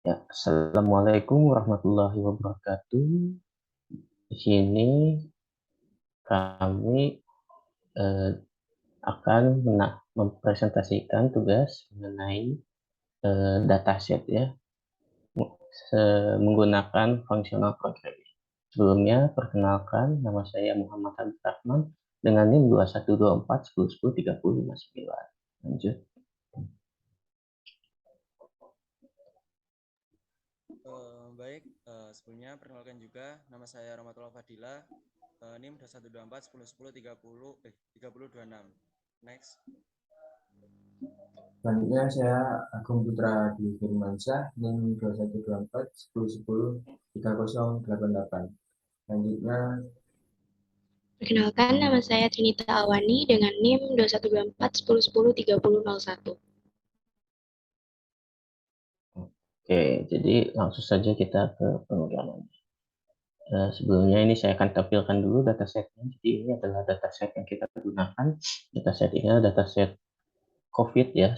Ya, Assalamualaikum warahmatullahi wabarakatuh. Di sini kami eh, akan mempresentasikan tugas mengenai dataset ya, menggunakan functional programming. Sebelumnya, perkenalkan nama saya Muhammad Habib Rahman dengan NIM 212410103059. Lanjut. Baik, sebelumnya perkenalkan juga nama saya Rahmatullah Fadila, NIM 2124 10 10 30 3026. Next. Selanjutnya saya Agung Putra Dwi Firmansyah, NIM 2124 10 10 3088. Selanjutnya Perkenalkan, nama saya Trinita Awani dengan NIM 2124 10 10 3001. Oke, jadi langsung saja kita ke pemrograman. Sebelumnya ini saya akan tampilkan dulu datasetnya. Jadi ini adalah dataset yang kita gunakan. Dataset ini adalah dataset COVID ya,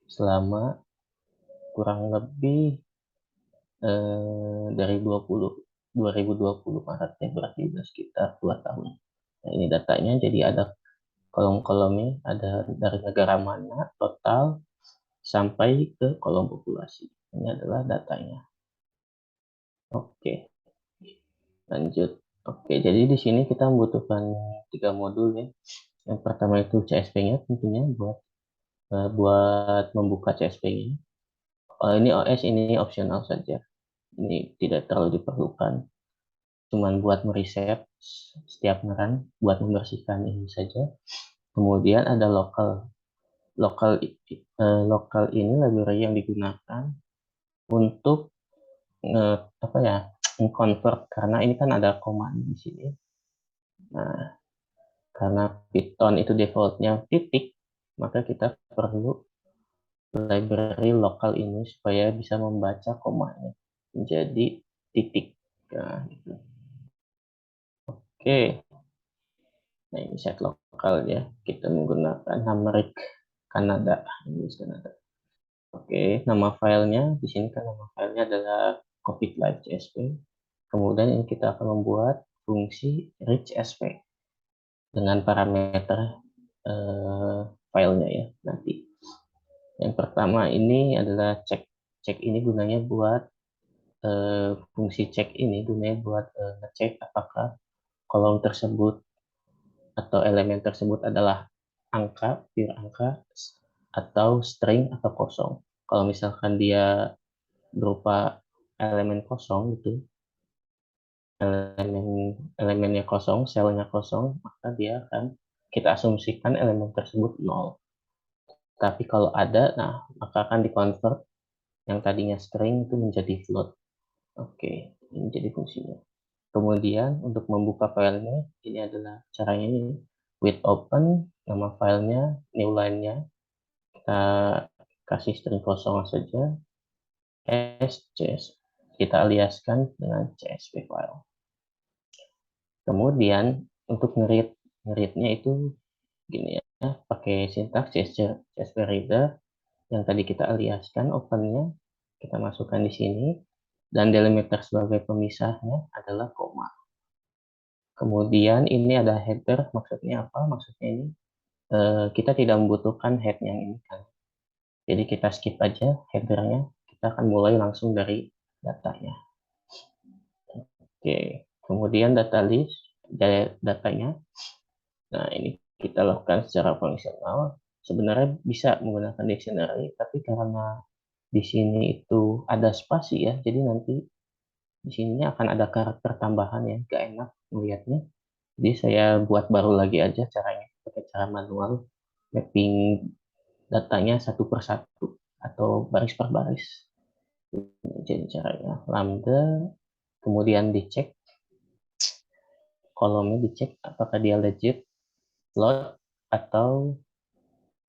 selama kurang lebih dari 2020 Maret ya, berarti sudah sekitar 2 tahun. Nah, ini datanya, jadi ada kolom-kolomnya, ada dari negara mana, total, sampai ke kolom populasi. Ini adalah datanya. Oke, lanjut. Oke, jadi di sini kita membutuhkan 3 modul ya. Yang pertama itu CSP-nya tentunya buat membuka CSP-nya. Ini OS ini opsional saja. Ini tidak terlalu diperlukan. Cuman buat mereset setiap run, buat membersihkan ini saja. Kemudian ada lokal. Lokal ini library yang digunakan untuk apa ya, convert, karena ini kan ada koma di sini. Nah, karena Python itu defaultnya titik, maka kita perlu library lokal ini supaya bisa membaca komanya menjadi titik. Nah, gitu. Oke, nah ini set lokal ya. Kita menggunakan Numeric Kanada, Inggris Kanada. Oke, nama filenya di sini kan nama filenya adalah COVID Live CSV. Kemudian ini kita akan membuat fungsi reach SP dengan parameter filenya ya nanti. Yang pertama ini adalah cek. Cek ini gunanya buat fungsi cek ini gunanya buat ngecek apakah kolom tersebut atau elemen tersebut adalah angka, pure angka, atau string atau kosong. Kalau misalkan dia berupa elemen kosong itu, elemennya kosong, selnya kosong, maka dia akan kita asumsikan elemen tersebut nol. Tapi kalau ada, nah maka akan dikonvert yang tadinya string itu menjadi float. Oke, ini jadi fungsinya. Kemudian untuk membuka filenya, ini adalah caranya ini. With open, nama filenya, new line-nya, kita kasih string kosong saja, cs, kita aliaskan dengan csv file. Kemudian untuk ngeread-nya itu gini ya, pakai sintaks csv reader yang tadi kita aliaskan, opennya kita masukkan di sini, dan delimiter sebagai pemisahnya adalah koma. Kemudian ini ada header, maksudnya apa? Maksudnya ini kita tidak membutuhkan head yang ini kan. Jadi kita skip aja headernya, kita akan mulai langsung dari datanya. Oke, kemudian data list, datanya. Nah, ini kita lakukan secara fungsional. Sebenarnya bisa menggunakan dictionary, tapi karena di sini itu ada spasi ya, jadi nanti di sini akan ada karakter tambahan ya, gak enak melihatnya. Jadi saya buat baru lagi aja caranya, pakai cara manual, mapping datanya satu per satu atau baris per baris. Jadi caranya lambda, kemudian dicek kolomnya, dicek apakah dia legit, float, atau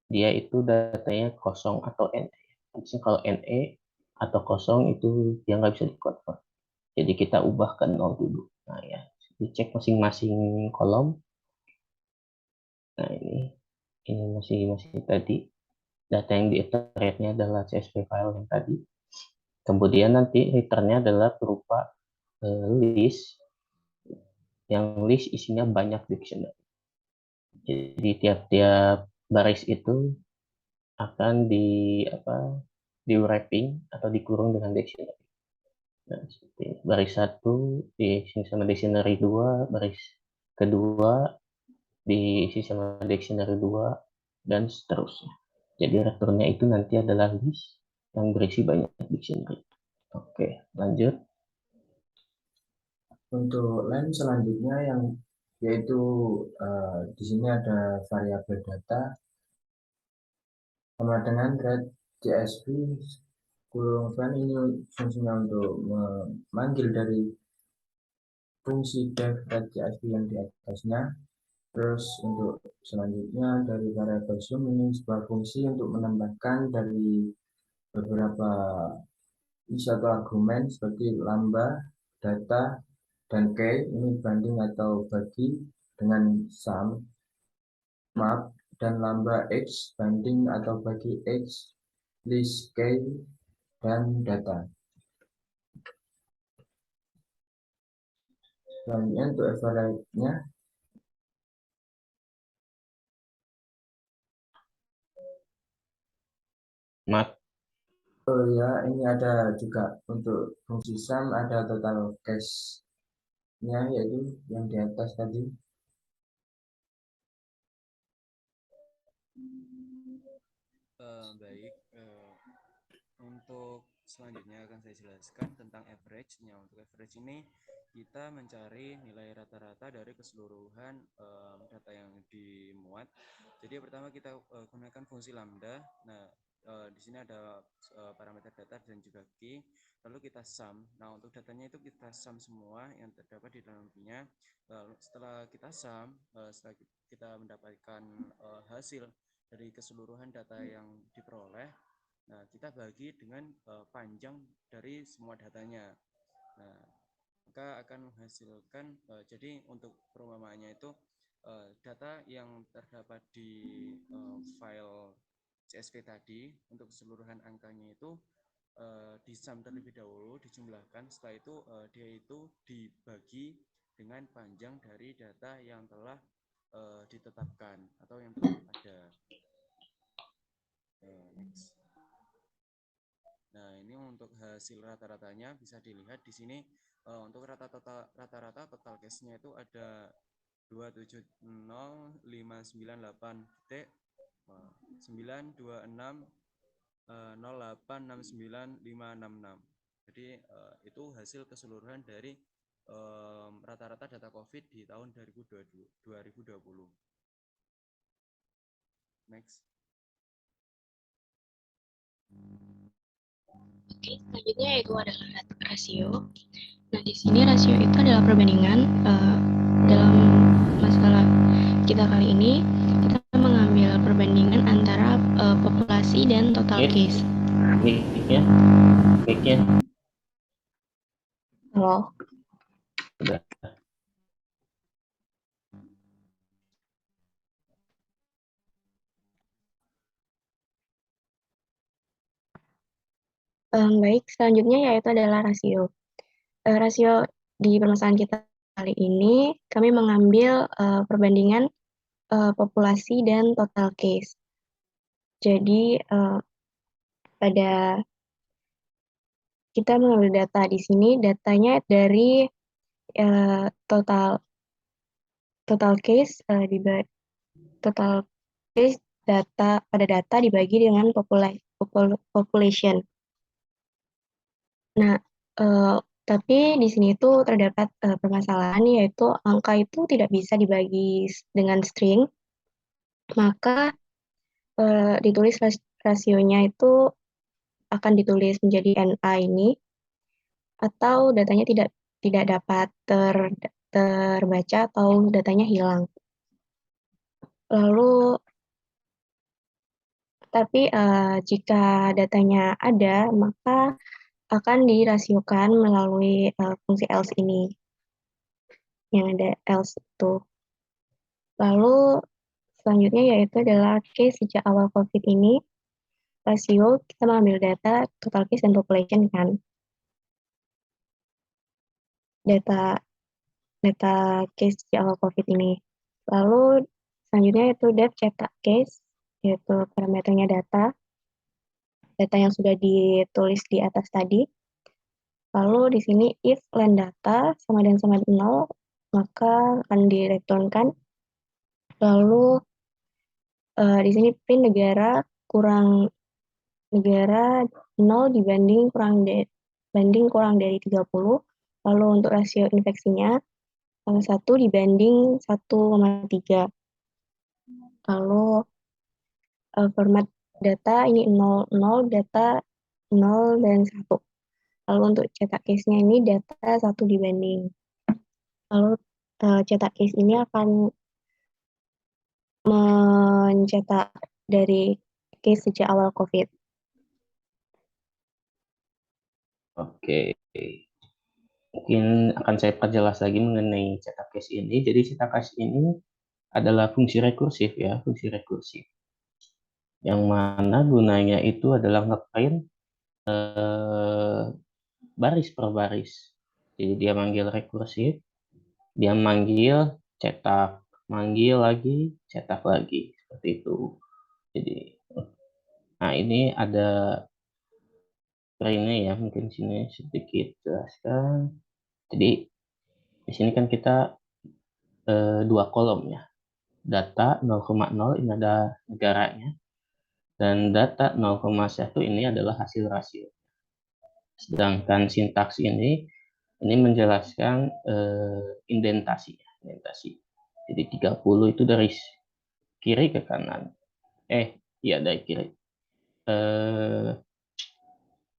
dia itu datanya kosong atau NE. Misalnya kalau NE atau kosong itu dia nggak bisa di-convert. Jadi kita ubah ke 0 dulu. Nah ya, dicek masing-masing kolom. Nah ini masih tadi data yang di iterate-nya adalah CSV file yang tadi. Kemudian nanti returnnya adalah berupa list, yang list isinya banyak dictionary. Jadi tiap-tiap baris itu akan di wrapping atau dikurung dengan dictionary. Nah, seperti baris 1 diisi sama dictionary 2, baris kedua diisi sama dictionary 2, dan seterusnya. Jadi returnnya itu nanti adalah list yang berisi banyak dictionary. Oke, lanjut. Untuk line selanjutnya yang yaitu di sini ada variabel data sama dengan red CSV kurung van. Ini fungsinya untuk memanggil dari fungsi def red CSV yang di atasnya. Terus untuk selanjutnya dari variabel zoom, ini sebuah fungsi untuk menambahkan dari beberapa satu argumen seperti lambda, data, dan key. Ini banding atau bagi dengan sum, map, dan lambda x banding atau bagi x, list key, dan data. Selanjutnya untuk evaluate-nya, Mat, oh ya, ini ada juga untuk fungsi sum, ada total cache-nya yaitu yang di atas tadi. Baik, untuk selanjutnya akan saya jelaskan tentang average-nya. Untuk average ini kita mencari nilai rata-rata dari keseluruhan data yang dimuat. Jadi pertama kita gunakan fungsi lambda. Nah, di sini ada parameter data dan juga key. Lalu kita sum. Nah, untuk datanya itu kita sum semua yang terdapat di dalam key-nya. Lalu setelah kita sum, setelah kita mendapatkan hasil dari keseluruhan data yang diperoleh, nah kita bagi dengan panjang dari semua datanya. Nah, maka akan menghasilkan jadi untuk perumpamaannya itu data yang terdapat di file CSV tadi untuk keseluruhan angkanya itu disum terlebih dahulu, dijumlahkan. Setelah itu dia itu dibagi dengan panjang dari data yang telah ditetapkan atau yang telah ada. Next. Nah, ini untuk hasil rata-ratanya bisa dilihat di sini. Untuk rata-rata total case-nya itu ada 270.598 detik 926.0869.566. Jadi itu hasil keseluruhan dari rata-rata data COVID di tahun 2020. Next. Oke, selanjutnya yaitu adalah rasio. Nah, di sini rasio itu adalah perbandingan. Dalam masalah kita kali ini, kita mengambil perbandingan antara populasi dan total case. Mic-nya. Halo. Udah. Baik, selanjutnya yaitu adalah rasio. Rasio di permasalahan kita kali ini, kami mengambil perbandingan populasi dan total case. Jadi, pada kita mengambil data di sini, datanya dari total case total case data pada data dibagi dengan population. Nah, tapi di sini itu terdapat permasalahan, yaitu angka itu tidak bisa dibagi dengan string, maka ditulis rasionya itu akan ditulis menjadi NA ini, atau datanya tidak dapat terbaca atau datanya hilang. Lalu, tapi jika datanya ada, maka akan dirasiokan melalui fungsi else ini, yang ada else itu. Lalu selanjutnya yaitu adalah case sejak awal COVID ini. rasio kita mengambil data total case dan population kan. Data case di awal COVID ini. Lalu selanjutnya itu dev cetak case, yaitu parameternya data yang sudah ditulis di atas tadi. Lalu di sini if len data sama dengan 0, maka akan direturnkan. Lalu di sini print negara 0 dibanding kurang dari 30. Lalu untuk rasio infeksinya 1 dibanding 1,3. Lalu format data ini 0, data 0 dan 1. Lalu untuk cetak case-nya ini data 1 dibanding. Lalu cetak case ini akan mencetak dari case sejak awal COVID. Oke, mungkin akan saya perjelas lagi mengenai cetak case ini. Jadi cetak case ini adalah fungsi rekursif ya, fungsi rekursif. Yang mana gunanya itu adalah ngeprint baris per baris. Jadi dia manggil rekursif, dia manggil cetak, manggil lagi, cetak lagi, seperti itu. Jadi, nah ini ada printnya ya, mungkin sini sedikit jelaskan. Jadi di sini kan kita 2 kolom ya. Data 0,0 ini ada negaranya, dan data 0,1 ini adalah hasil rasio. Sedangkan sintaks ini menjelaskan indentasi. Jadi 30 itu dari kiri ke kanan. Iya dari kiri.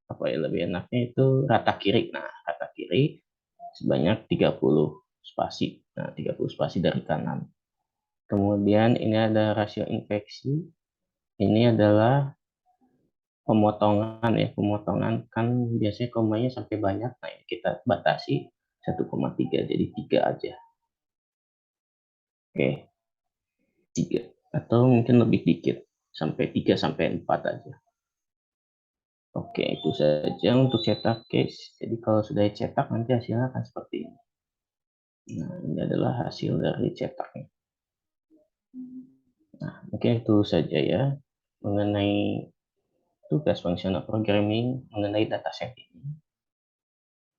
Apa ya lebih enaknya itu rata kiri. Nah, rata kiri sebanyak 30 spasi. Nah, 30 spasi dari kanan. Kemudian ini ada rasio infeksi. Ini adalah pemotongan ya, pemotongan kan biasanya komanya sampai banyak. Nah, kita batasi 1,3 jadi 3 aja. Oke. 3 atau mungkin lebih dikit sampai 3 sampai 4 aja. Oke, itu saja untuk cetak case. Jadi kalau sudah cetak nanti hasilnya akan seperti ini. Nah, ini adalah hasil dari cetaknya. Nah, mungkin itu saja ya mengenai tugas functional programming mengenai dataset ini.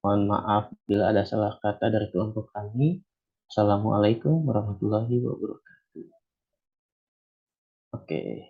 Mohon maaf bila ada salah kata dari kelompok kami. Assalamualaikum warahmatullahi wabarakatuh. Oke.